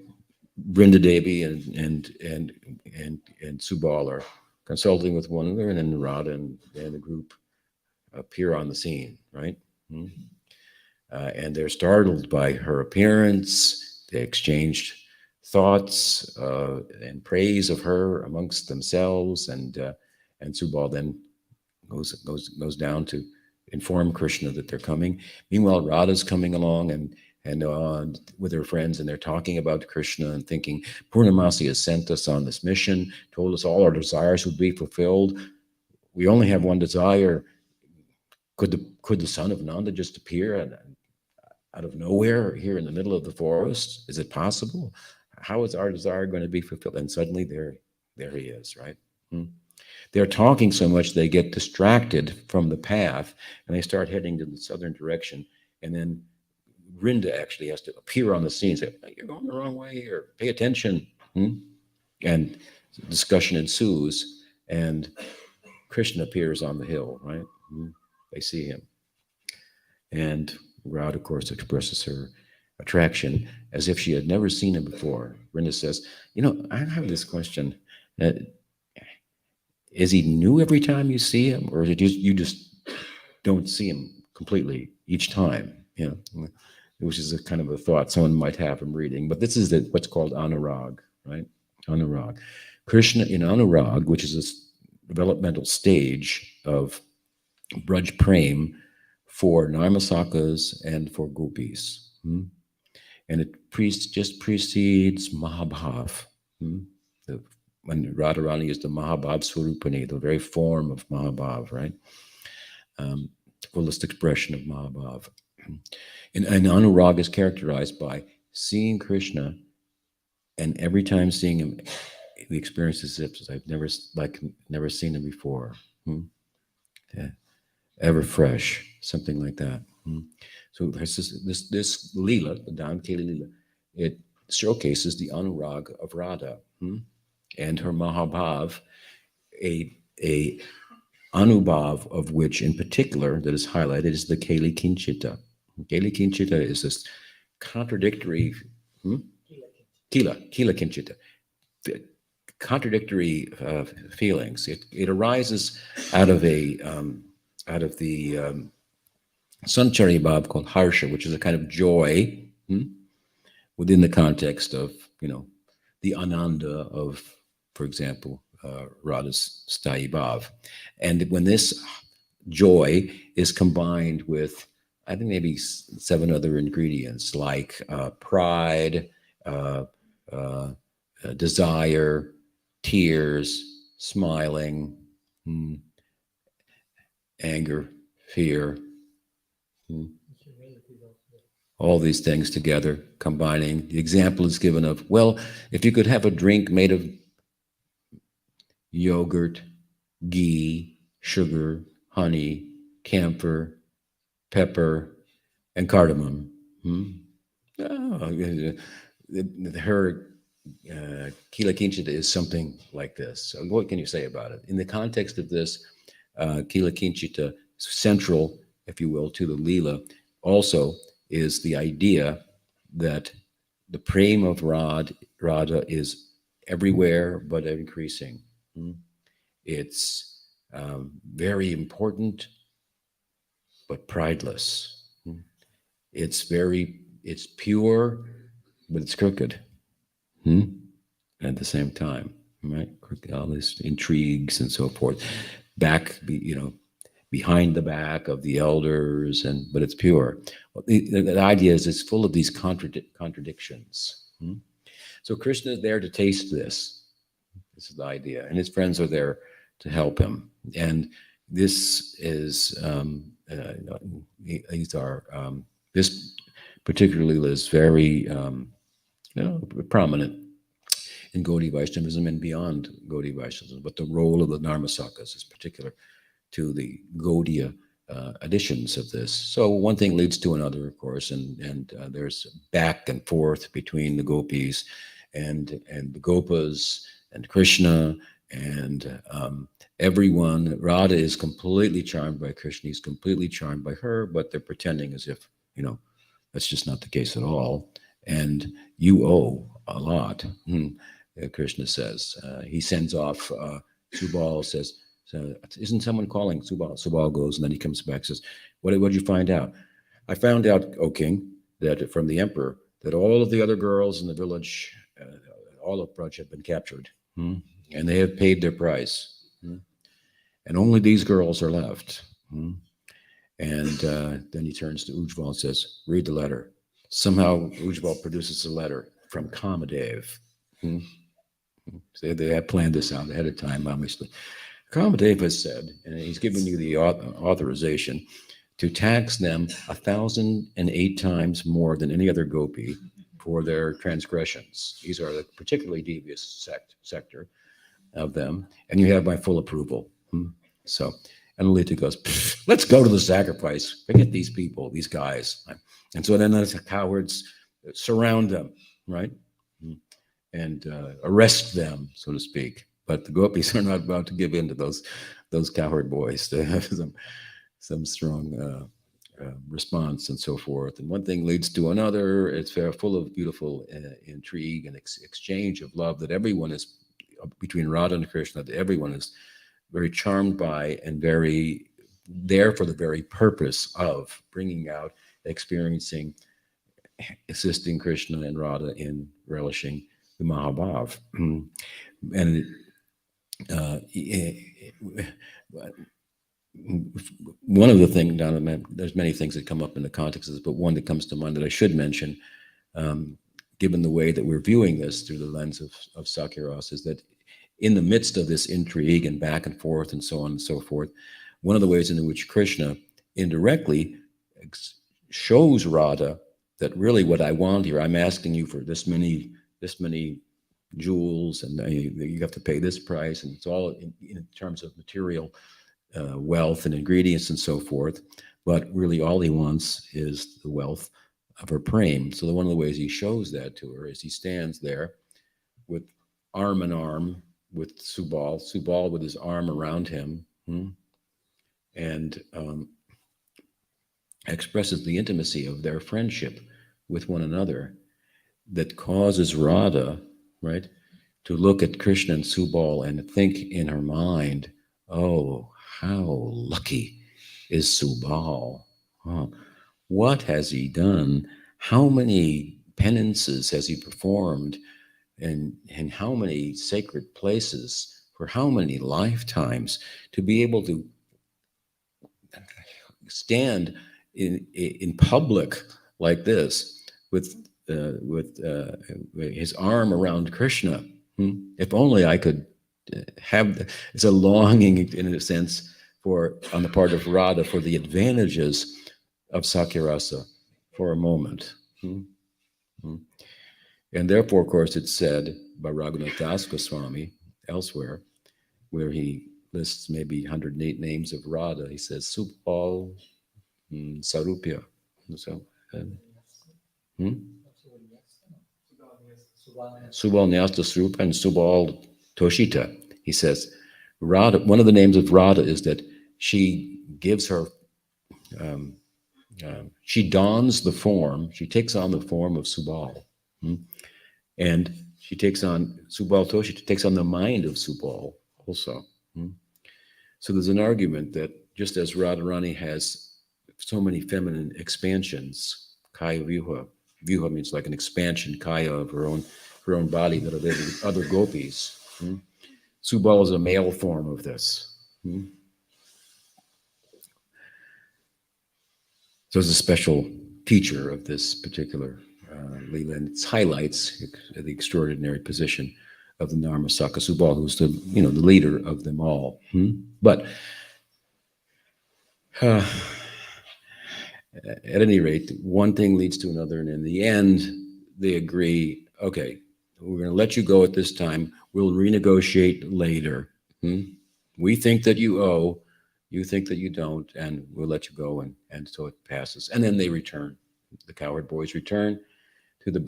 Brinda Devi and Subal are consulting with one another, and then Radha and the group appear on the scene, right? And they're startled by her appearance. They exchanged thoughts and praise of her amongst themselves, and Subal then goes down to inform Krishna that they're coming. Meanwhile, Radha's coming along and with her friends, and they're talking about Krishna and thinking, Purnamasi has sent us on this mission, told us all our desires would be fulfilled. We only have one desire. Could the son of Nanda just appear out of nowhere here in the middle of the forest? Is it possible? How is our desire going to be fulfilled? And suddenly there he is, right? They're talking so much they get distracted from the path, and they start heading to the southern direction. And then Brinda actually has to appear on the scene and say, you're going the wrong way here. Pay attention. And discussion ensues, and Krishna appears on the hill, right? They see him. And Radha, of course, expresses her attraction as if she had never seen him before. Brinda says, I have this question. Is he new every time you see him, or is it you just don't see him completely each time? Which is a kind of a thought someone might have from reading. But this is what's called anurag, right? Anurag. Krishna in anurag, which is a developmental stage of Braj Prem for Narmasakas and for gopis. And it just precedes Mahabhav. When Radharani is the Mahabhav Swarupani, the very form of Mahabhav, right? Fullest expression of Mahabhav. And Anurag is characterized by seeing Krishna, and every time seeing him, the experience is as I've never seen him before. Yeah. Ever fresh, something like that. So there's this Leela, the Dam Keli Leela, it showcases the Anurag of Radha and her Mahabhav, a Anubhav of which in particular that is highlighted is the Keli Kinchita. Keli Kinchita is this contradictory, Kila Kinchita, contradictory feelings. It arises out of the Sanchari Bhav called Harsha, which is a kind of joy within the context of, the Ananda of, for example, Radha's Sthayi Bhav. And when this joy is combined with, I think, maybe 7 other ingredients like pride, desire, tears, smiling, anger, fear, all these things together, combining. The example is given of, well, if you could have a drink made of yogurt, ghee, sugar, honey, camphor, pepper, and cardamom. Her Kila Kinchita is something like this. So what can you say about it? In the context of this, Kila Kinchita, central, if you will, to the Leela, also is the idea that the prem of Radha is everywhere but increasing. It's very important but prideless. It's pure but it's crooked at the same time, right? All these intrigues and so forth, behind the back of the elders, but it's pure. Well, the idea is it's full of these contradictions. So Krishna is there to taste this. This is the idea. And his friends are there to help him. And this is, these are, this particularly is very, prominent in Gaudiya Vaishnavism and beyond Gaudiya Vaishnavism. But the role of the Dharmasakas is particular to the Gaudiya editions of this. So one thing leads to another, of course, and there's back and forth between the gopis and the gopas and Krishna and everyone. Radha is completely charmed by Krishna. He's completely charmed by her, but they're pretending as if, that's just not the case at all. And you owe a lot, Krishna says. He sends off Subal, says, so, isn't someone calling? Subal goes, and then he comes back and says, what did you find out? I found out, O king, that from the emperor, that all of the other girls in the village, all of Braj have been captured, and they have paid their price. And only these girls are left. And then he turns to Ujjval and says, read the letter. Somehow Ujjval produces a letter from Kamadev. So they had planned this out ahead of time, obviously. Kamadev has said, and he's given you the authorization to tax them 1,008 times more than any other gopi for their transgressions. These are the particularly devious sector of them, and you have my full approval. So, and Lita goes, let's go to the sacrifice. Forget these people, these guys. And so then the cowards surround them, right? And arrest them, so to speak. But the gopis are not about to give in to those coward boys. They have some strong response and so forth. And one thing leads to another. It's full of beautiful intrigue and exchange of love that everyone is, between Radha and Krishna, that everyone is very charmed by and very there for the very purpose of bringing out, experiencing, assisting Krishna and Radha in relishing the Mahabhav. And one of the things, there's many things that come up in the context of this, but one that comes to mind that I should mention, given the way that we're viewing this through the lens of Sakyarasa, is that in the midst of this intrigue and back and forth and so on and so forth, one of the ways in which Krishna indirectly shows Radha that really what I want here, I'm asking you for this many jewels, and you have to pay this price, and it's all in terms of material wealth and ingredients and so forth. But really, all he wants is the wealth of her prem. So one of the ways he shows that to her is he stands there with arm in arm with Subal with his arm around him, and expresses the intimacy of their friendship with one another that causes Radha, right, to look at Krishna and Subal and think in her mind, oh, how lucky is Subal? What has he done? How many penances has he performed? And how many sacred places for how many lifetimes to be able to stand in public like this with his arm around Krishna. If only I could have, it's a longing in a sense for, on the part of Radha, for the advantages of Sakyarasa for a moment. And therefore, of course, it's said by Raghunath Das Goswami elsewhere, where he lists maybe 108 names of Radha. He says, Subal Sarupya. So, Subal Nyasta Srupa and Subal Toshita. He says, Radha, one of the names of Radha is that she gives her, she dons the form, she takes on the form of Subal. And she takes on, Subal Toshita takes on the mind of Subal also. So there's an argument that just as Radharani has so many feminine expansions, Kaya Vyuha, Vyuha means like an expansion, Kaya of her own body that are there with other gopis. Subal is a male form of this. So it's a special feature of this particular Leela, and it highlights the extraordinary position of the Narmasaka Subal, who's the the leader of them all. But uh, at any rate, one thing leads to another, and in the end, they agree. Okay, we're going to let you go at this time. We'll renegotiate later. We think that you owe, you think that you don't, and we'll let you go. And so it passes. And then they return. The cowherd boys return to the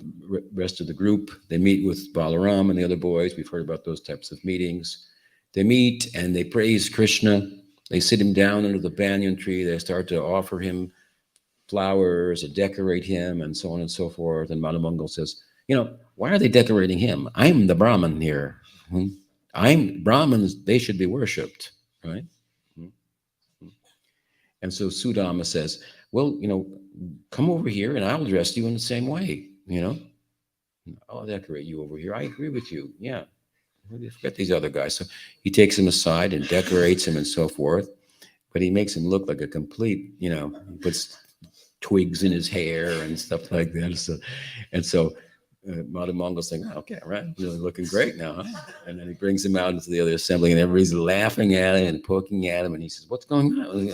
rest of the group. They meet with Balaram and the other boys. We've heard about those types of meetings. They meet and they praise Krishna. They sit him down under the banyan tree. They start to offer him flowers and decorate him and so on and so forth. And Manamangal says, why are they decorating him? I'm the Brahmin here. I'm Brahmins, they should be worshipped, right? And so Sudama says, well, come over here and I'll dress you in the same way, I'll decorate you over here. I agree with you. Yeah. Forget these other guys. So he takes him aside and decorates him and so forth, but he makes him look like a complete, he puts twigs in his hair and stuff like that. So Madhu Mangal's saying, oh, okay, right, really looking great now. Huh? And then he brings him out into the other assembly and everybody's laughing at him and poking at him. And he says, what's going on?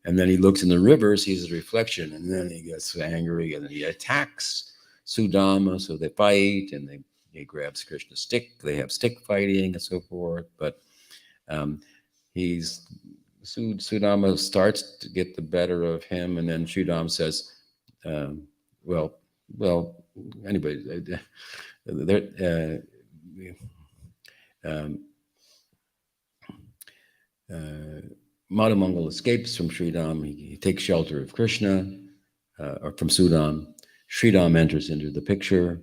And then he looks in the river, sees his reflection, and then he gets angry and he attacks Sudama. So they fight and he grabs Krishna's stick. They have stick fighting and so forth. But Sudama starts to get the better of him. And then Sridham says, anyway, Madhu Mangal escapes from Sridham. He takes shelter of Krishna, or from Sudam. Sridham enters into the picture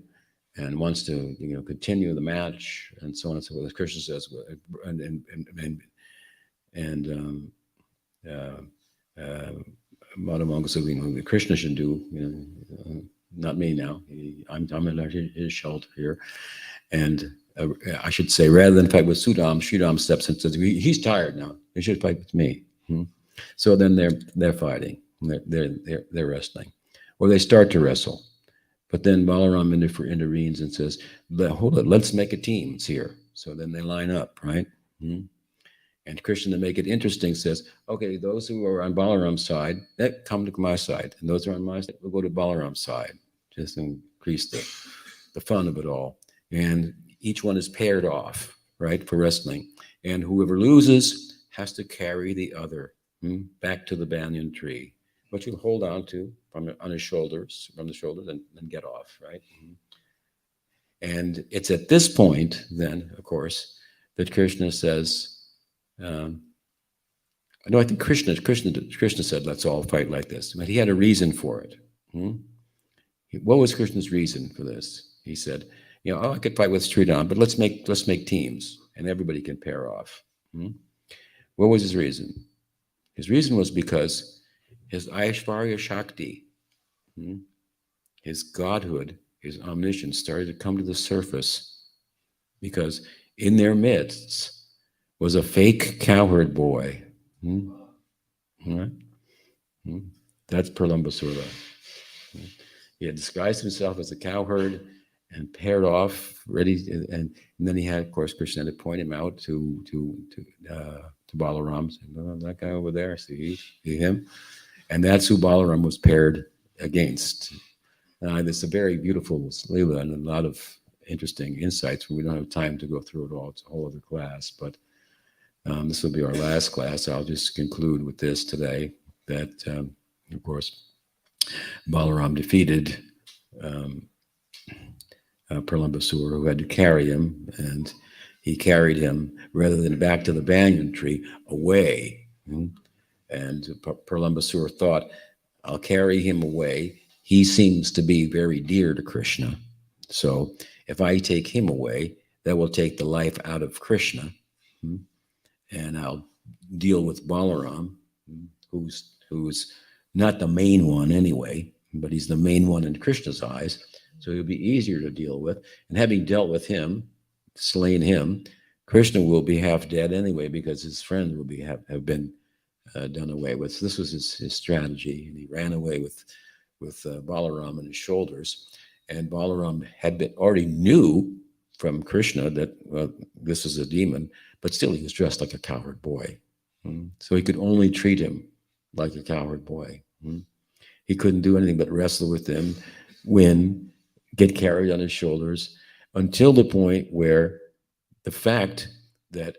and wants to, continue the match and so on and so forth. As Krishna says, Madhu Mangal says, Krishna should do, not me now. I'm in his shelter here. And I should say, rather than fight with Sridham steps in and says, he's tired now. He should fight with me. So then they're fighting. They're wrestling. Or they start to wrestle. But then Balaram intervenes and says, hold it, let's make a team. It's here. So then they line up, right? And Krishna, to make it interesting, says, okay, those who are on Balaram's side, that come to my side. And those who are on my side, we'll go to Balaram's side. Just increase the fun of it all. And each one is paired off, right, for wrestling. And whoever loses has to carry the other back to the banyan tree, which you'll hold on to from the shoulders, and get off, right? And it's at this point, then, of course, that Krishna says, I think Krishna said, let's all fight like this. But he had a reason for it. What was Krishna's reason for this? He said, I could fight with Sridham, but let's make teams and everybody can pair off. What was his reason? His reason was because his Aishvarya Shakti, his godhood, his omniscience started to come to the surface because in their midst was a fake cowherd boy. Right? That's Pralambasura. He had disguised himself as a cowherd and paired off, ready, and then he had, of course, Krishna to point him out to Balaram, saying, oh, that guy over there, see him? And that's who Balaram was paired against. It's a very beautiful Lila and a lot of interesting insights. We don't have time to go through it all. It's a whole other class, but this will be our last class. I'll just conclude with this today, that, of course, Balaram defeated Pralambasura, who had to carry him, and he carried him, rather than back to the banyan tree, away. And Pralambasura thought, I'll carry him away. He seems to be very dear to Krishna. So if I take him away, that will take the life out of Krishna. And I'll deal with Balaram, who's not the main one anyway, but he's the main one in Krishna's eyes. So he'll be easier to deal with. And having dealt with him, slain him, Krishna will be half dead anyway, because his friends will have been done away with. So this was his strategy, and he ran away with Balaram on his shoulders. And Balaram already knew from Krishna that, well, this is a demon, but still he was dressed like a cowherd boy. So he could only treat him like a cowherd boy. He couldn't do anything but wrestle with him, win, get carried on his shoulders, until the point where the fact that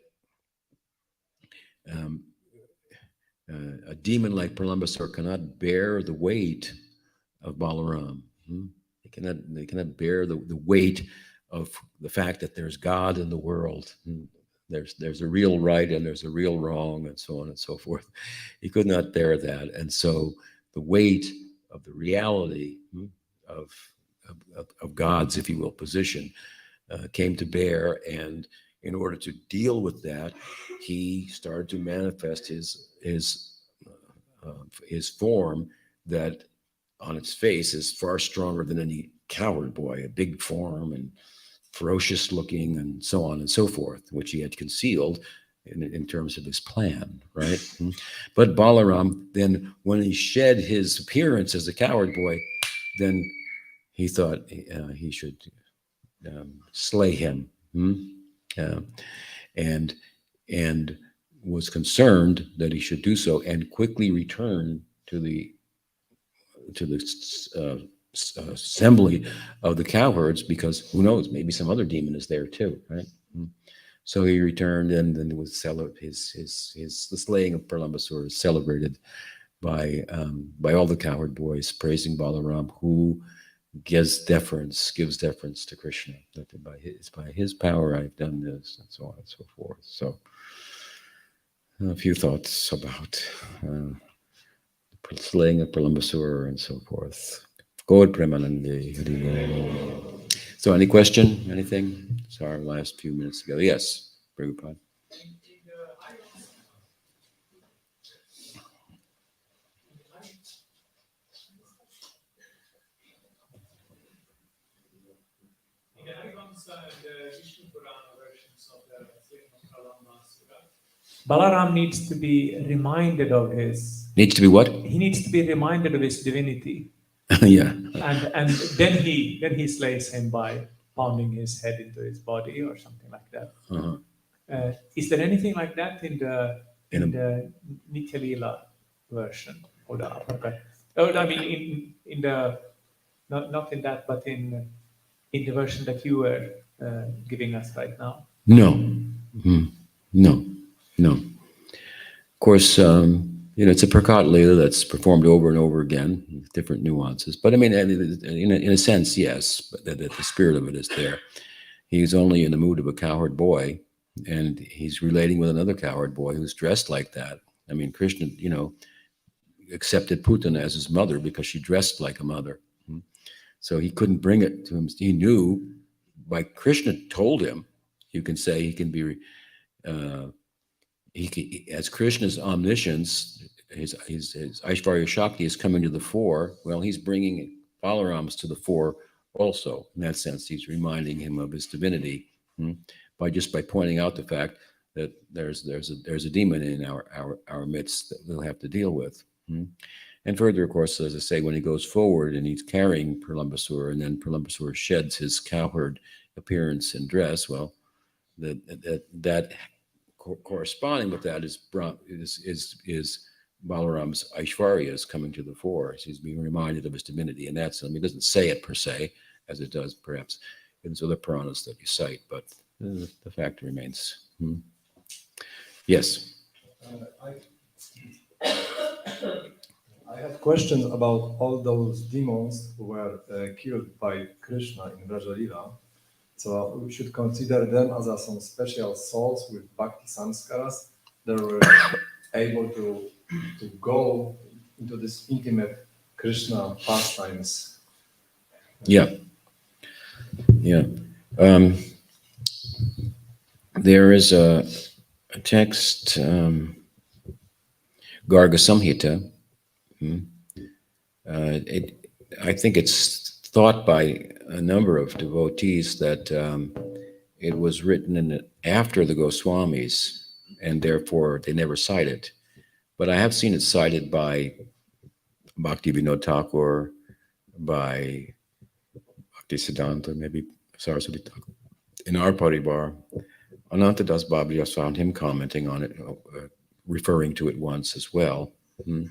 a demon like Pralambasur cannot bear the weight of Balaram. They cannot bear the weight of the fact that there's God in the world. There's a real right and there's a real wrong, and so on and so forth. He could not bear that, and so the weight of the reality of God's, if you will, position came to bear. And in order to deal with that, he started to manifest his form that on its face is far stronger than any coward boy, a big form and ferocious looking and so on and so forth, which he had concealed in terms of his plan, right? But Balaram, then when he shed his appearance as a coward boy, then he thought he should slay him, and was concerned that he should do so, and quickly return to the assembly of the cowherds, because who knows, maybe some other demon is there too, right? So he returned, and then the slaying of Pralambasur is celebrated by all the cowherd boys, praising Balaram, who gives deference to Krishna. That by his power I've done this, and so on and so forth. So a few thoughts about the slaying of Pralambasur and so forth. God Premanande. So any question? Anything? It's our last few minutes together. Yes, Prabhupada. Balaram needs to be reminded of his. Needs to be what? He needs to be reminded of his divinity. Yeah. And then he slays him by pounding his head into his body or something like that. Is there anything like that in the Nitya-Lila version or the uppercut? Oh, I mean, in the not in that, but in the version that you were giving us right now. No. No. Of course, it's a Prakat Lila that's performed over and over again, with different nuances. But I mean, in a sense, yes, but the spirit of it is there. He's only in the mood of a cowherd boy, and he's relating with another cowherd boy who's dressed like that. I mean, Krishna, accepted Putana as his mother because she dressed like a mother. So he couldn't bring it to him. He knew, by Krishna told him, you can say he can be, as Krishna's omniscience, his Aishvarya Shakti is coming to the fore. Well, he's bringing Balarams to the fore also. In that sense, he's reminding him of his divinity by pointing out the fact that there's a demon in our midst that we'll have to deal with. And further, of course, as I say, when he goes forward and he's carrying Pralambasur, and then Pralambasur sheds his cowherd appearance and dress, well, that corresponding with that is Balaram's Aishvarya is coming to the fore. So he's being reminded of his divinity in that sense. He doesn't say it per se, as it does perhaps in some other Puranas that you cite, but the fact remains. Yes. I have questions about all those demons who were killed by Krishna in Vraja-Lila. So we should consider them as some special souls with bhakti samskaras that were able to go into this intimate Krishna pastimes. Yeah. There is a text, Garga Samhita. I think it's thought by a number of devotees that it was written after the Goswamis, and therefore they never cite it. But I have seen it cited by Bhakti Vinod Thakur, by Bhakti Siddhanta, maybe Saraswati Thakur. in our Parivar, Ananta Das Babaji, I found him commenting on it, referring to it once as well. In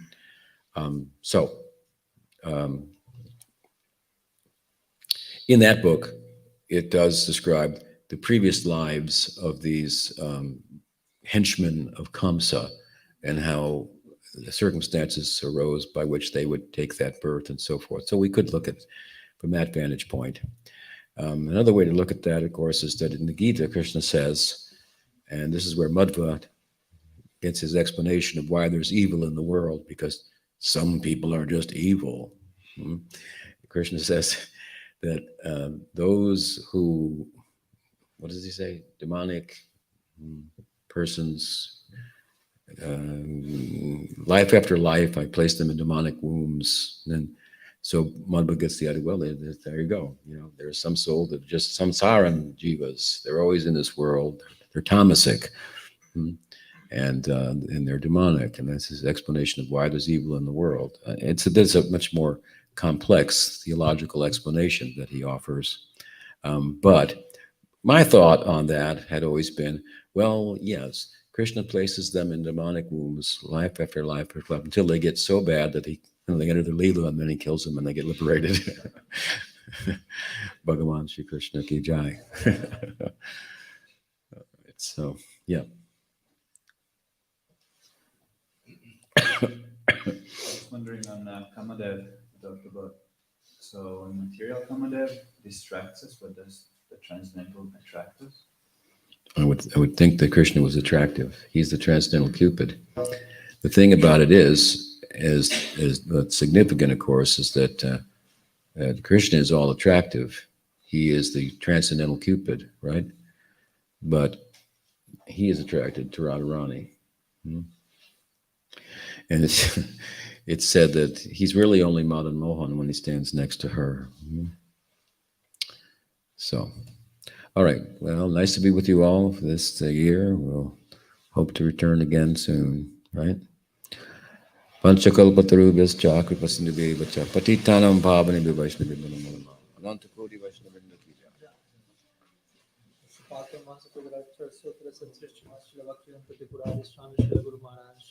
that book, it does describe the previous lives of these henchmen of Kamsa and how the circumstances arose by which they would take that birth and so forth. So we could look at it from that vantage point. Another way to look at that, of course, is that in the Gita, Krishna says, and this is where Madhva gets his explanation of why there's evil in the world, because some people are just evil. Krishna says that those who, what does he say? Demonic persons, life after life, I place them in demonic wombs. And so Madhva gets the idea, well, there you go. There's some soul that just samsaran jivas. They're always in this world. They're tamasic. And they're demonic. And that's his explanation of why there's evil in the world. There's a much more complex theological explanation that he offers. But my thought on that had always been, well, yes, Krishna places them in demonic wombs, life after life after life, until they get so bad that they enter the Leela, and then he kills them and they get liberated. Bhagavan Shri Krishna ki jai. So, yeah. I was wondering on Kamadev, you talked about, so in material Kamadev distracts us, but does the transcendental attract us? I would think that Krishna was attractive. He's the transcendental Cupid. The thing about it is what's significant, of course, is that Krishna is all attractive. He is the transcendental Cupid, right? But he is attracted to Radharani. And it's said that he's really only Madan Mohan when he stands next to her. So, all right. Well, nice to be with you all for this year. We'll hope to return again soon, right? Panchakalpatarubhyascha kripasindhubhyeva patitanam pavanebhyo vaishnavibhyo namo namaha. Anantakoti Vaishnavibhyo ki jai. Tripurari Swami Guru Maharaj.